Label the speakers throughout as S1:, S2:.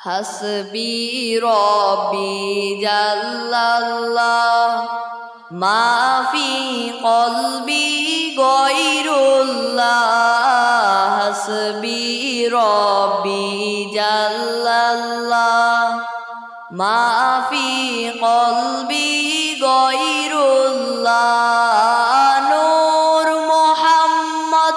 S1: হাসবি রব্বি জাল্লাল্লাহ মা ফি কলবি গয়রুল্লাহ হাসবি রব্বি জাল্লাল্লাহ মা ফি কলবি গয়রুল্লাহ নূর মুহাম্মদ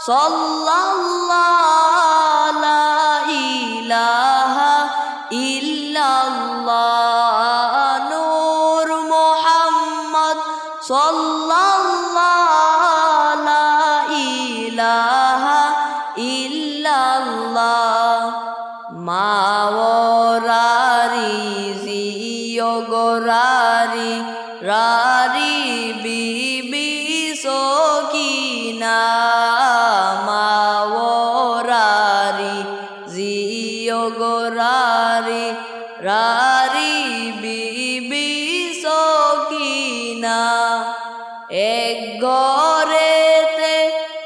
S1: সাল্লাল্লাহু লা ইলাহা ইল্লাল্লাহ নূর মুহাম্মদ সাল্লাল্লাহু লা ইলাহা ইল্লাল্লাহ মাওরারি জিয়গরারি রারি বিবি সকিনা মাওরারি জিয়গরারি রারি বিবি সকিনা এক ঘরেতে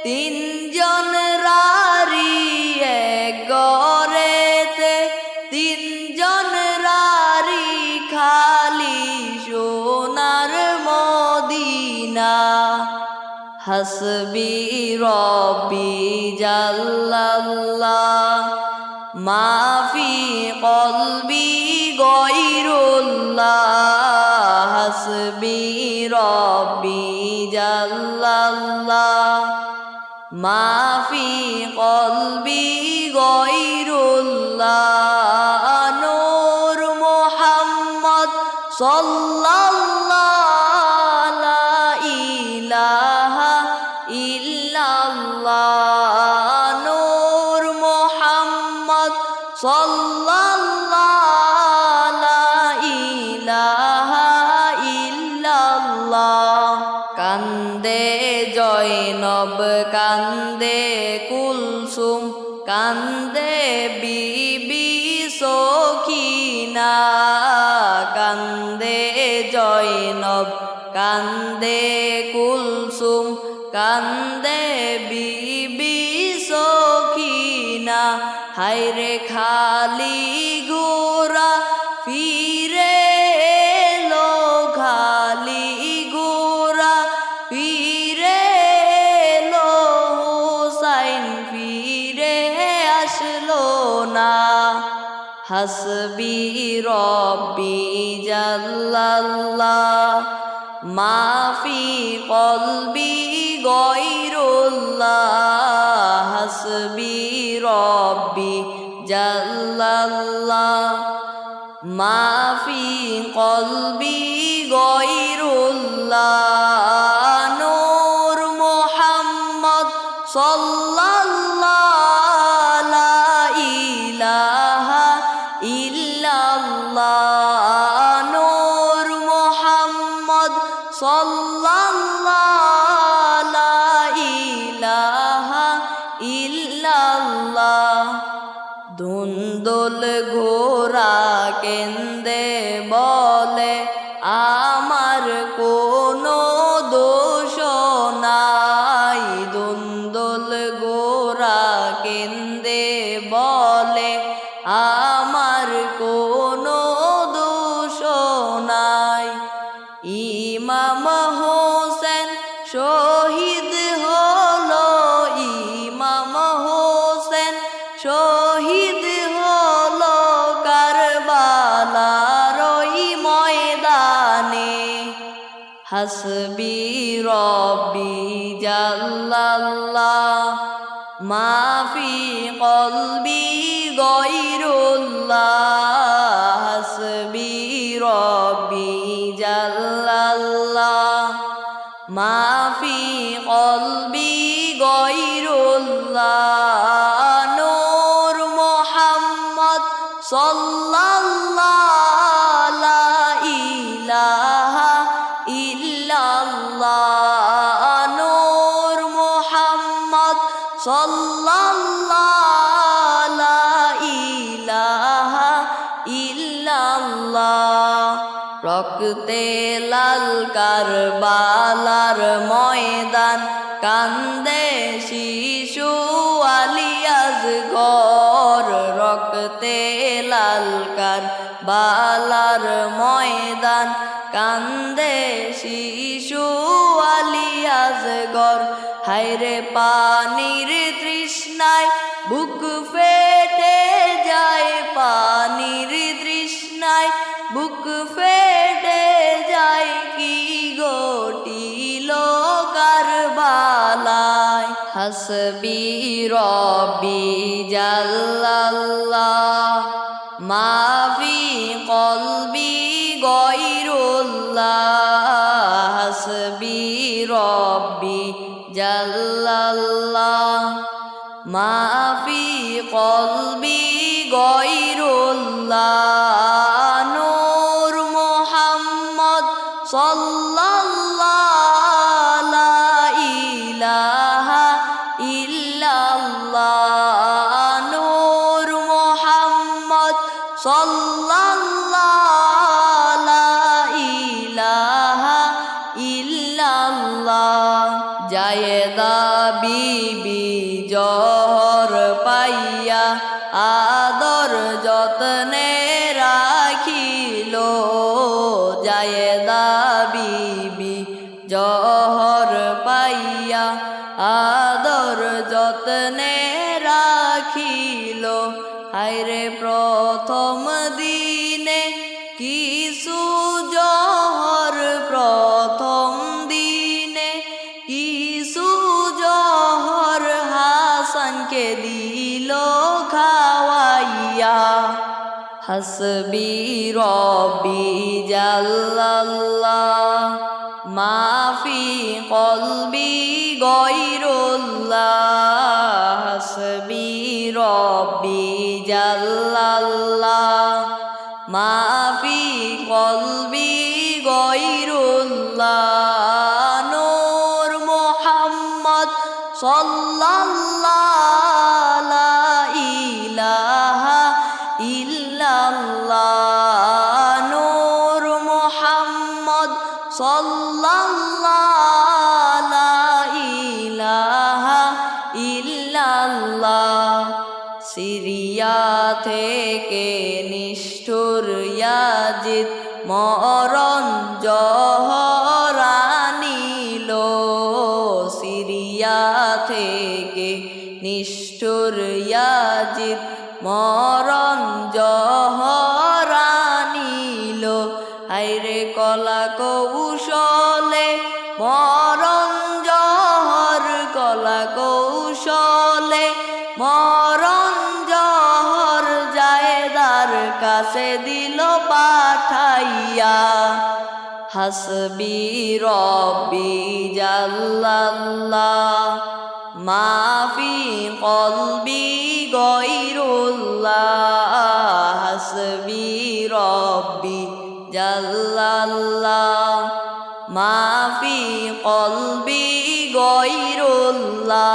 S1: তিনজন রারি এক ঘরেতে তিনজন রারি খালি সোনার মদিনা হাসবি রব্বি জাল্লাল্লাহ মা ফি কলবি গয়রুল্লাহ হাসবি রব্বি জাল্লাল্লাহ মা ফি কলবি গয়রুল্লাহ নূর মুহাম্মদ সাল্লাল্লাহু লা ইলাহা ইল্লাল্লাহ নূর মুহাম্মদ সাল্লাল্লাহু লা ইলাহা ইল্লাল্লাহ কান্দে জয়নব কান্দে কুলসুম কান্দে বিবি সখিনা কান্দে জয়নব কান্দে কুলসুম কান্দে বিবি সখিনা হায়রে খালি গোরা ফিরে এলো খালি গোরা ফিরে এলো হুসাইন ফিরে আসলো না হাসবি রব্বি জাল্লাল্লাহ মা ফি কলবি গয়রুল্লাহ হাসবি রব্বি জাল্লাল্লাহ মা ফি কলবি গয়রুল্লাহ নূর মুহাম্মদ সাল্লাল্লাহু লা ইলাহা ইল্লাল্লাহ নূর মুহাম্মদ সাল্লাল্লাহু লা ইলাহা ইল্লাল্লাহ ধুন্দুল ঘোড়া কেন্দে বলে আমার কোনো দোষ নাই ধুন্দুল ঘোড়া কেন্দে বলে আমার কোনো দোষ নাই ইমাম হোসেন শহীদ হলো ইমাম হোসেন শহীদ হলো কারবালার ওই ময়দানে হাসবি রব্বি জাল্লাল্লাহ মা ফি কলবি গয়রুল্লাহ হাসবি রব্বি জাল্লাল্লাহ মা ফি কলবি গয়রুল্লাহ নূর মুহাম্মদ সাল্লাল্লাহু লা ইলাহা ইল্লাল্লাহ নূর মুহাম্মদ সাল্লাল্লাহু লা ইলাহা ইল্লাল্লাহ রক্তে লাল কারবালার ময়দান কান্দে শিশু আলী আজগর রক্তে লালকার বালার ময়দান কান্দে শিশু আলিয়াজগর হায়রে পানির তৃষ্ণায় বুক ফেটে যায় পানির তৃষ্ণায় বুক ফেটে যায় কি গটিল কারবালায় হাসবি রব্বি জাল্লাল্লাহ মাফি কলবি গয়রুল্লাহ হাসবি রব্বি জাল্লাল্লাহ মাফি কলবি গয়রুল্লাহ নূর মুহাম্মদ সাল্লাল্লাহু লা ইলাহা ইল্লাল্লাহ নূর মুহাম্মদ সাল্লাল্লাহু লা ইলাহা ইল্লাল্লাহ জায়েদা বিবি জহর পাইয়া আদর যত্নে রাখিল জায়েদা বিবি জহর পাইয়া আদর যত্নে রাখিল হায়রে প্রথম দিনে কিছু জহর প্রথম দিনে কিছু জহর হাসানকে দিল খাওয়াইয়া হাসবি রব্বি জাল্লাল্লাহ মাফি কলবি গয়রুল্লাহ হাসবি রব্বি জাল্লাল্লাহ মাফি কলবি গয়রুল্লাহ নূর মুহাম্মদ সাল্লাল্লাহু লা ইলাহা ইল্লাল্লাহ নূর মুহাম্মদ সাল্লাল্লাহু লা ইলাহা ইল্লাল্লাহ সিরিয়া থেকে নিষ্ঠুর ইয়াজিদ মরণ জহর আনিল সিরিয়া থেকে নিষ্ঠুর ইয়াজিদ মরণ জহর আনিল হায়রে কলা কৌশলে মরণ জহর কলা কৌশলে মরণ জহর জায়েদার কাছে দিল পাঠাইয়া হাসবি রব্বি জাল্লাল্লাহ মাফি কলবি গয়রুল্লাহ হাসবি রব্বি জাল্লাল্লাহ মাফি কলবি গয়রুল্লাহ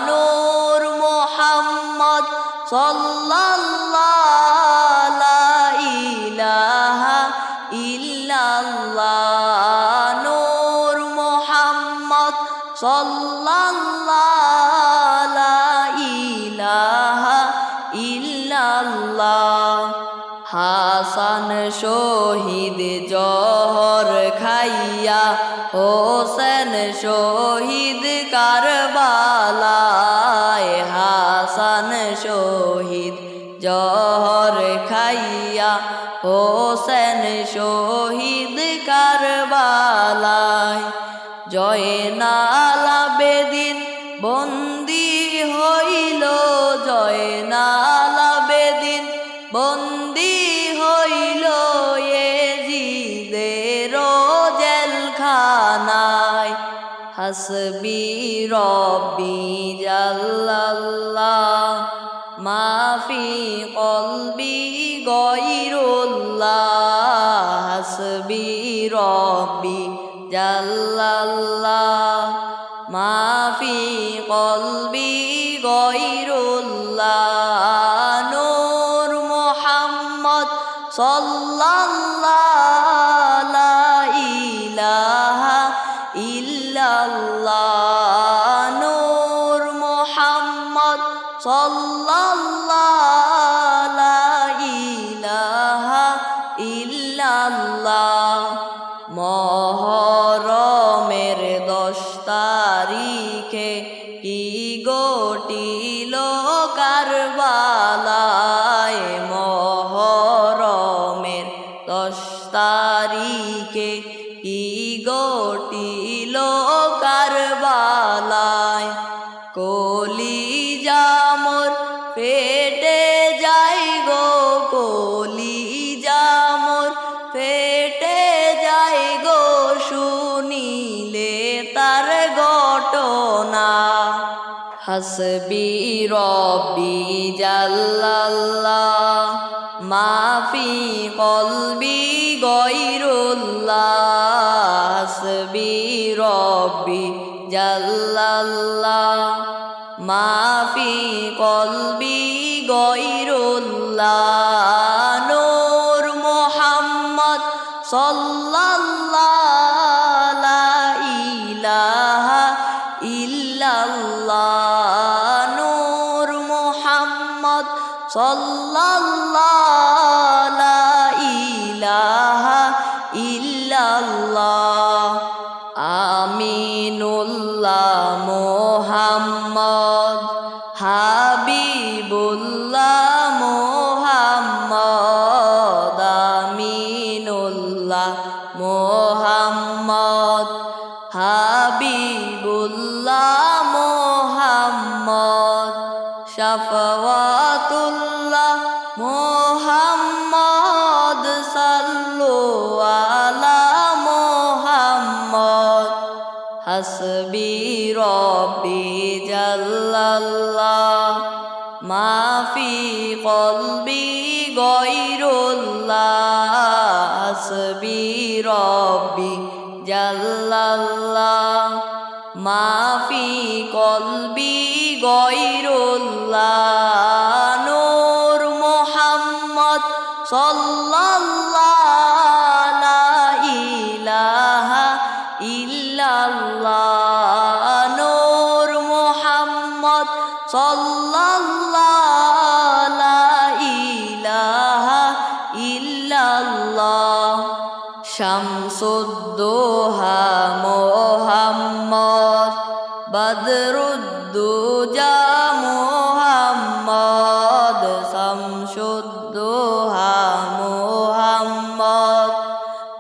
S1: নূর মুহাম্মদ সাল্লাল্লাহু লা ইলাহা ইল্লাল্লাহ নূর মুহাম্মদ সাল্লাল্লাহু লা ইলাহা ইল্লাল্লাহ হাসান শহীদ জহর খাইয়া হোসেন শহীদ কারবালায় হাসান শহীদ জহর খাইয়া হোসেন শহীদ কারবালায় জয়নাল আবেদিন বন্দী হইল জয়নাল আবেদিন বন্দী হইল এজিদের জেলখানায় হাসবি রব্বি জাল্লাল্লাহ মাফি কলবি গয়রুল্লাহ হাসবি রব্বি জাল্লাল্লাহ মাফি কলবি গয়রুল্লাহ নূর মুহাম্মদ সাল্লাল্লাহু লা ইলাহা ইল্লাল্লাহ নূর মুহাম্মদ সাল্লাল্লাহু হাসবি রব্বি জাল্লাল্লাহ মাফি কলবি গয়রুল্লাহ হাসবি রব্বি জাল্লাল্লাহ মাফি কলবি গয়রুল্লাহ নূর মুহাম্মদ সাল্লাল্লাহু লা ইলাহা ইল্লাল্লাহ নূর মুহাম্মদ সাল্লাল্লাহু লা ইলাহা ইল্লাল্লাহ আমিনুল্লাহ মুহাম্মদ হাবিবুল্লাহ মুহাম্মদ আমিনুল্লাহ মুহাম্মদ হাবিবুল্লাহ মুহাম্মদ শাফাওয়াতুল্লাহ মুহাম্মদ সাল্লু আলা মুহাম্মদ হাসবি রব্বি জাল্লাল্লাহ মাফি কলবি গয়রুল্লাহ হাসবি রব্বি জাল্লাল্লাহ মাফি কলবি গয়রুল্লাহ নূর মুহাম্মদ সাল্লাল্লাহু লা ইলাহা ইল্লাল্লাহ নূর মুহাম্মদ সাল্লাল্লাহু লা ইলাহা ইল্লাল্লাহ শামসুদ্দোহা মুহাম্মদ বদরুদ্দুজা মুহাম্মদ শামসুদ্দোহা মুহাম্মদ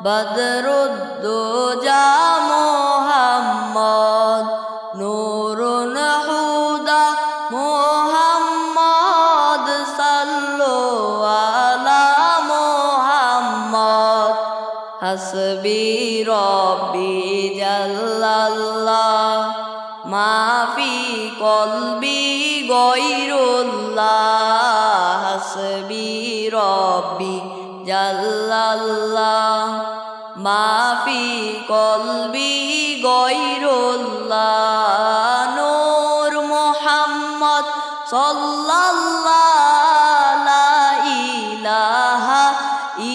S1: বদরুদ্দুজা মুহাম্মদ নূরুন হুদা মুহাম্মদ সাল্লু আলা মুহাম্মদ হাসবি রব্বি জাল্লাল্লাহ মাফি কলবি গয়রুল্লাহ হাসবি রব্বি জাল্লাল্লাহ মাফি কলবি গয়রুল্লাহ নূর মুহাম্মদ সাল্লাল্লাহু লা ইলাহা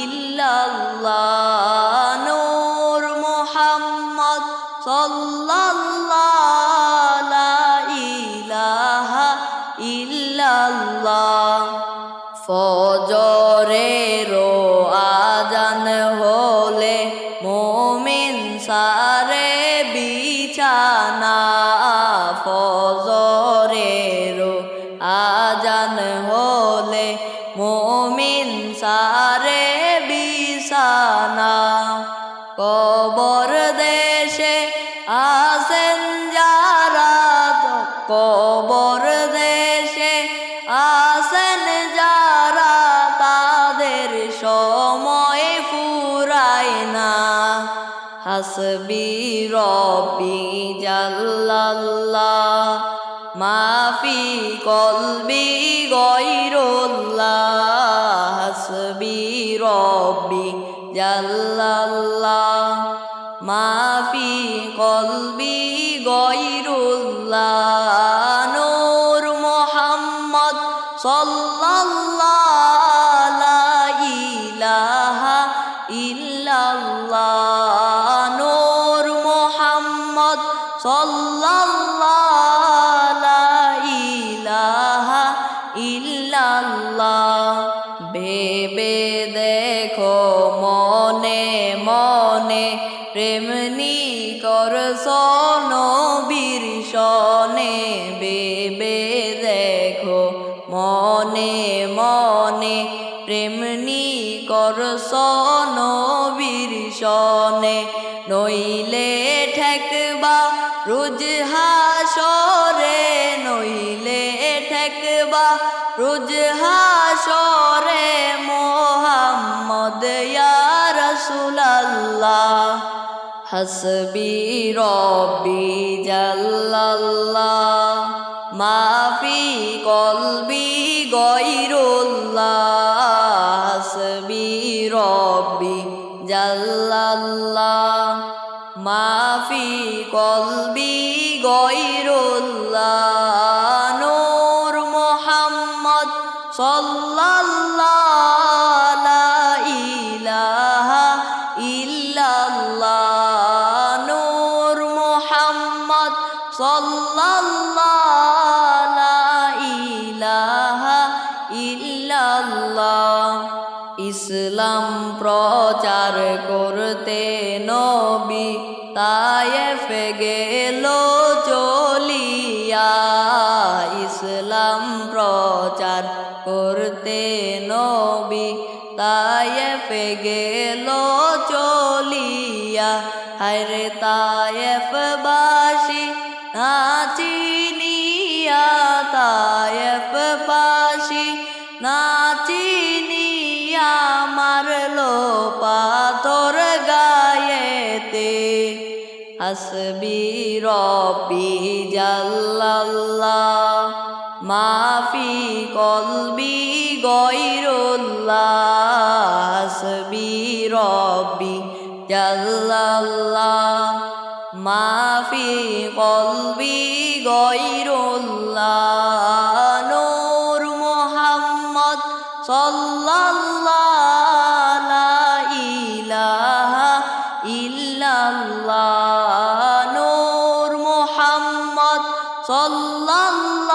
S1: ইল্লাল্লাহ নূর মুহাম্মদ সাল্লাল্লাহু লা ইলাহা ইল্লাল্লাহ ফজরের আযান হলে মুমিন সারে বিছানা ফজরের আযান হলে মুমিন সারে বিছানা কবর দেশে আসেন যারা কবর দেশে আসেন যারা তাদের সময় ফুরায় না হাসবি রব্বি জাল্লাল্লাহ মাফি কলবি গয়রুল্লাহ হাসবি রব্বি জাল্লাল্লাহ মাফি কলবি গয়রুল্লাহ নূর মুহাম্মদ সাল্লাল্লাহু লা ইলাহা ইল্লাল্লাহ নূর মুহাম্মদ সাল্লাল্লাহু লা ইলাহা ইল্লাল্লাহ ভেবে দেখো মনে মনে প্রেমনি করছ নবীর শনে ভেবে দেখো মনে মনে প্রেমনি করছ নবীর শনে নইলে ঠেকবা রোজ হাসরে নইলে ঠেকবা রোজ হাসরে মুহাম্মদ ইয়া রাসূলুল্লাহ হাসবি রব্বি জাল্লাল্লাহ মা জাল্লাল্লাহ মাফি কলবি গয়রুল্লাহ নূর মুহাম্মদ সাল্লাল্লাহ লা ইলাহা ইল্লাল্লাহ নূর মুহাম্মদ সাল্লাল্লাহ লা ইলাহা ইল্লাল্লাহ ইসলাম প্রচার করতে নবী তায়েফ গেল চলিয়া ইসলাম প্রচার করতে নবী তায়েফ গেল চলিয়া হায়রে তায়েফ বাসী নাচিনিয়া তায়েফ বাসী নাচিনিয়া মারলো পাথর গায়েতে হাসবি রব্বি জাল্লাল্লাহ মাফি কলবি গয়রুল্লাহ হাসবি রব্বি জাল্লাল্লাহ মাফি কলবি গয়রুল্লাহ নূর মুহাম্মদ সাল্লাল্লাহ লা ইলাহা ইল্লাল্লাহ নূর মুহাম্মদ সাল্লাল্লাহ